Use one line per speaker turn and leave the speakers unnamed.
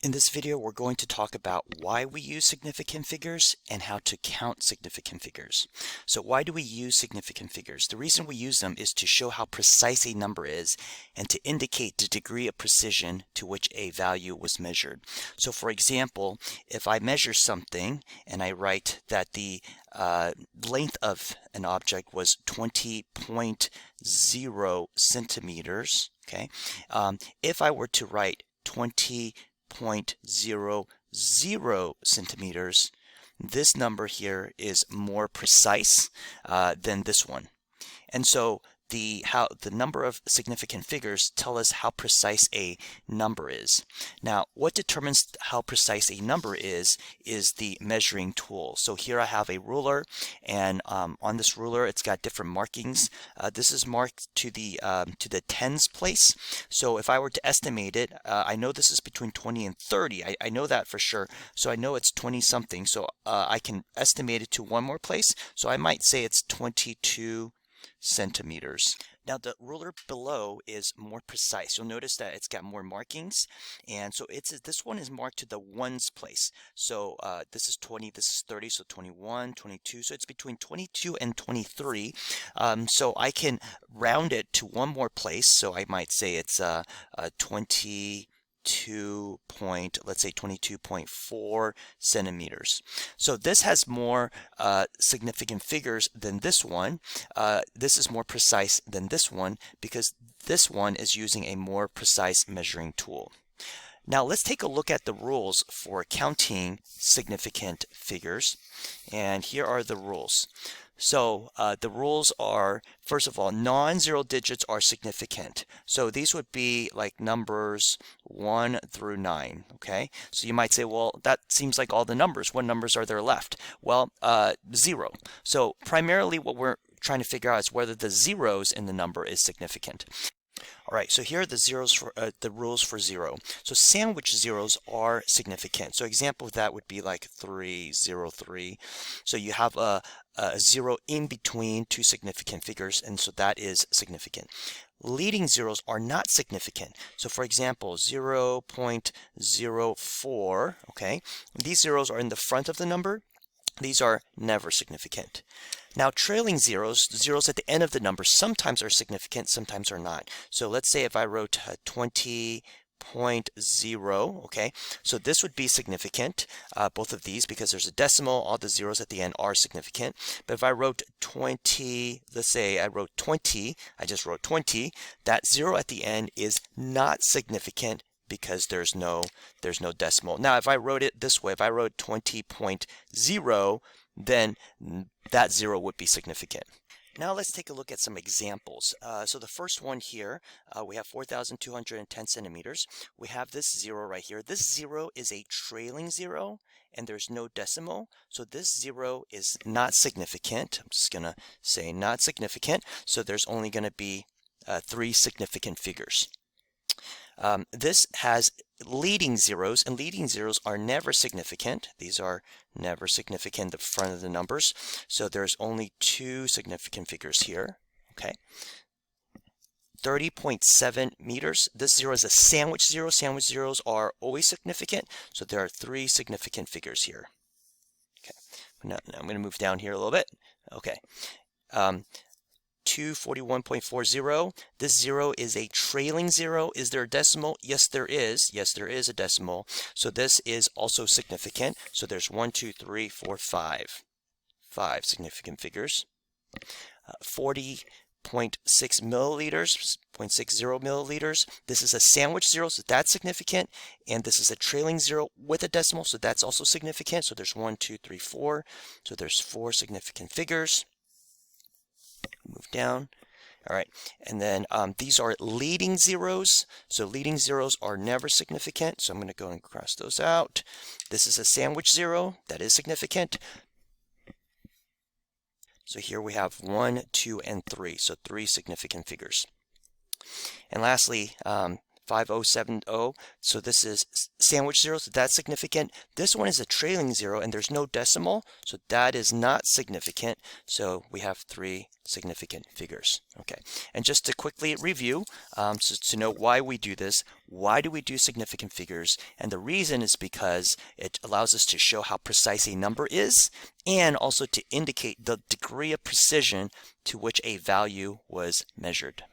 In this video, we're going to talk about why we use significant figures and how to count significant figures. So why do we use significant figures? The reason we use them is to show how precise a number is and to indicate the degree of precision to which a value was measured. So for example, if I measure something and I write that the length of an object was 20.0 centimeters, okay? If I were to write 20.00 centimeters, this number here is more precise than this one. And so the number of significant figures tell us how precise a number is. Now, what determines how precise a number is the measuring tool. So here I have a ruler, and on this ruler it's got different markings. This is marked to the tens place. So if I were to estimate it, I know this is between 20 and 30. I know that for sure. So I know it's 20 something. So I can estimate it to one more place. So I might say it's 22 centimeters. Now the ruler below is more precise. You'll notice that it's got more markings, and so this one is marked to the ones place. So this is 20, this is 30, so 21, 22. So it's between 22 and 23. So I can round it to one more place. So I might say it's 22.4 centimeters. So this has more significant figures than this one. This is more precise than this one because this one is using a more precise measuring tool. Now let's take a look at the rules for counting significant figures, and here are the rules. So the rules are, first of all, non-zero digits are significant. So these would be like numbers 1 through 9, okay? So you might say, well, that seems like all the numbers. What numbers are there left? Well, 0. So primarily what we're trying to figure out is whether the zeros in the number is significant. All right, so here are the zeros for the rules for 0. So sandwich zeros are significant. So example of that would be like 3, 0, 3. So you have a 0 in between two significant figures, and so that is significant. Leading zeros are not significant. So for example, 0.04, okay? These zeros are in the front of the number. These are never significant. Now, trailing zeros, zeros at the end of the number, sometimes are significant, sometimes are not. So let's say if I wrote 20.0, okay, so this would be significant, both of these, because there's a decimal, all the zeros at the end are significant. But if I wrote 20, let's say I wrote 20, I just wrote 20, that zero at the end is not significant because there's no decimal. Now, if I wrote it this way, if I wrote 20.0, then that zero would be significant. Now let's take a look at some examples. So the first one here, we have 4,210 centimeters. We have this zero right here. This zero is a trailing zero, and there's no decimal. So this zero is not significant. I'm just going to say not significant. So there's only going to be 3 significant figures. This has leading zeros, and leading zeros are never significant. These are never significant in the front of the numbers. So there's only 2 significant figures here. Okay. 30.7 meters. This zero is a sandwich zero. Sandwich zeros are always significant. So there are 3 significant figures here. Okay. Now I'm going to move down here a little bit. Okay. 241.40. This zero is a trailing zero. Is there a decimal? Yes, there is. Yes, there is a decimal. So this is also significant. So there's 1, 2, 3, 4, 5. 5 significant figures. 40.6 milliliters, 0.60 milliliters. This is a sandwich zero, so that's significant. And this is a trailing zero with a decimal, so that's also significant. So there's 1, 2, 3, 4. So there's 4 significant figures. Move down. All right, and then these are leading zeros. So leading zeros are never significant. So I'm going to go and cross those out. This is a sandwich zero. That is significant. So here we have 1, 2, and 3. So 3 significant figures. And lastly, 5070. So this is sandwich zero, so that's significant. This one is a trailing zero and there's no decimal, so that is not significant. So we have 3 significant figures. Okay, and just to quickly review, so to know why we do this, why do we do significant figures? And the reason is because it allows us to show how precise a number is, and also to indicate the degree of precision to which a value was measured.